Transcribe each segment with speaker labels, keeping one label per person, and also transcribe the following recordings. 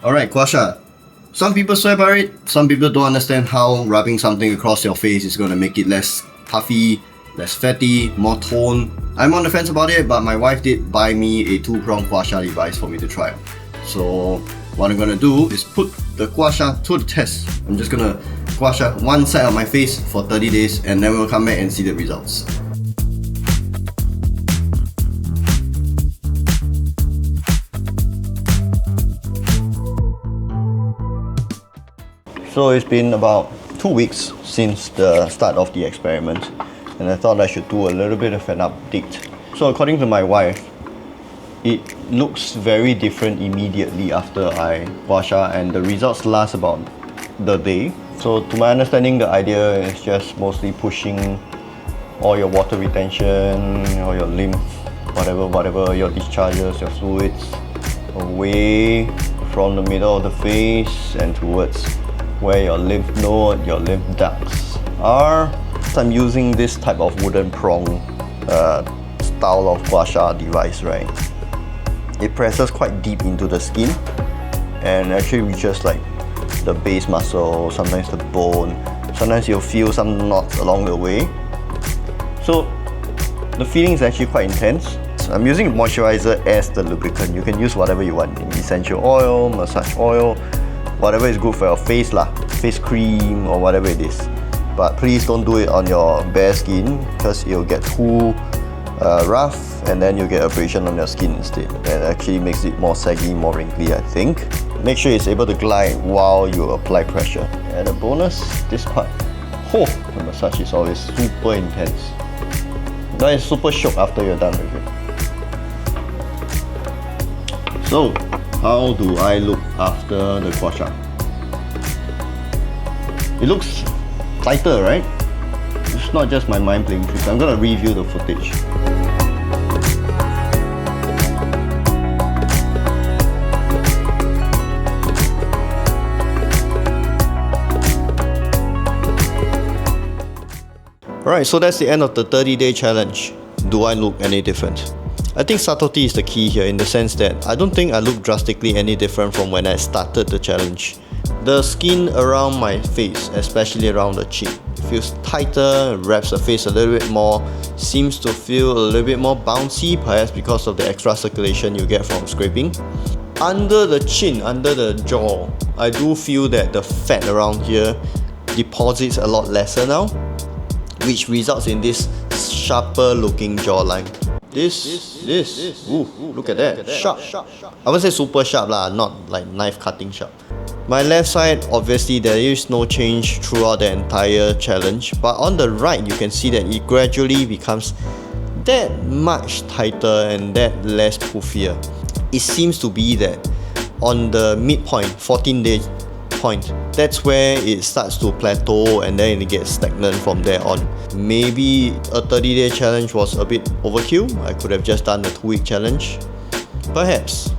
Speaker 1: Alright, gua sha. Some people swear by it, some people don't understand how rubbing something across your face is going to make it less puffy, less fatty, more tone. I'm on the fence about it, but my wife did buy me a 2-prong gua sha device for me to try. So what I'm going to do is put the gua sha to the test. I'm just going to gua sha one side of my face for 30 days and then we'll come back and see the results. So it's been about 2 weeks since the start of the experiment, and I thought I should do a little bit of an update. So according to my wife, it looks very different immediately after I gua sha, and the results last about the day. So to my understanding, the idea is just mostly pushing all your water retention, or your lymph, whatever your discharges, your fluids, away from the middle of the face and towards where your lymph node, your lymph ducts are. So I'm using this type of wooden prong style of gua sha device, right? It presses quite deep into the skin and actually reaches like the base muscle, sometimes the bone. Sometimes you'll feel some knots along the way. So the feeling is actually quite intense. I'm using moisturizer as the lubricant. You can use whatever you want, essential oil, massage oil, whatever is good for your face lah, face cream or whatever it is. But please don't do it on your bare skin because it'll get too rough and then you'll get abrasion on your skin instead. That actually makes it more saggy, more wrinkly, I think. Make sure it's able to glide while you apply pressure. And a bonus, this part, the massage is always super intense. That is super shock after you're done with it. So, how do I look after the gua sha? It looks tighter, right? It's not just my mind playing tricks. I'm gonna review the footage. Alright, so that's the end of the 30-day challenge. Do I look any different? I think subtlety is the key here in the sense that I don't think I look drastically any different from when I started the challenge. The skin around my face, especially around the cheek, feels tighter, wraps the face a little bit more, seems to feel a little bit more bouncy, perhaps because of the extra circulation you get from scraping. Under the chin, under the jaw, I do feel that the fat around here deposits a lot lesser now, which results in this sharper looking jawline. Look at that, sharp. I wouldn't say super sharp lah, not like knife cutting sharp. My left side, obviously there is no change throughout the entire challenge, but on the right you can see that it gradually becomes that much tighter and that less puffier. It seems to be that on the midpoint, 14-day point, that's where it starts to plateau and then it gets stagnant from there on. Maybe a 30-day challenge was a bit overkill. I could have just done a 2-week challenge, perhaps.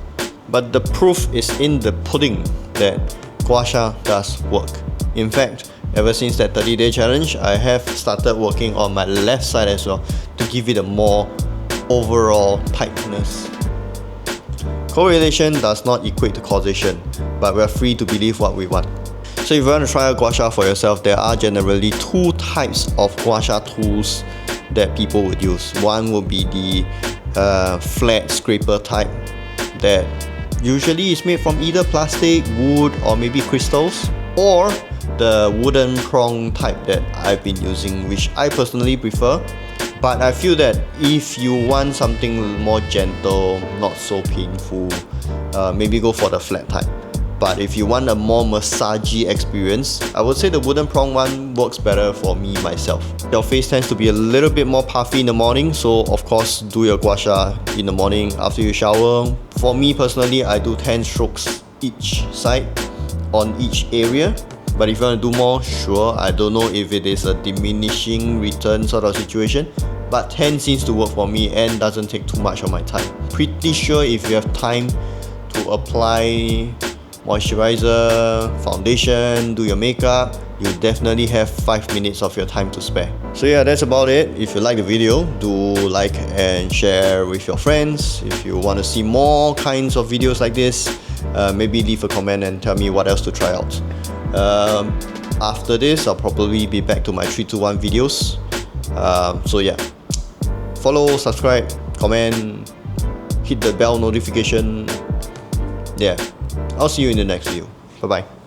Speaker 1: But the proof is in the pudding that gua sha does work. In fact, ever since that 30-day challenge, I have started working on my left side as well to give it a more overall tightness. Correlation does not equate to causation, but we are free to believe what we want. So if you want to try a gua sha for yourself, there are generally 2 types of gua sha tools that people would use. One would be the flat scraper type that usually is made from either plastic, wood or maybe crystals, or the wooden prong type that I've been using, which I personally prefer. But I feel that if you want something more gentle, not so painful, maybe go for the flat type. But if you want a more massagey experience, I would say the wooden prong one works better for me myself. Your face tends to be a little bit more puffy in the morning, so of course do your gua sha in the morning after you shower. For me personally, I do 10 strokes each side on each area. But if you want to do more, sure, I don't know if it is a diminishing return sort of situation, but 10 seems to work for me and doesn't take too much of my time. Pretty sure if you have time to apply moisturizer, foundation, do your makeup, you definitely have 5 minutes of your time to spare. So yeah, that's about it. If you like the video, do like and share with your friends. If you want to see more kinds of videos like this, maybe leave a comment and tell me what else to try out. After this, I'll probably be back to my 3-2-1 videos. So yeah, follow, subscribe, comment, hit the bell notification. Yeah, I'll see you in the next video. Bye bye.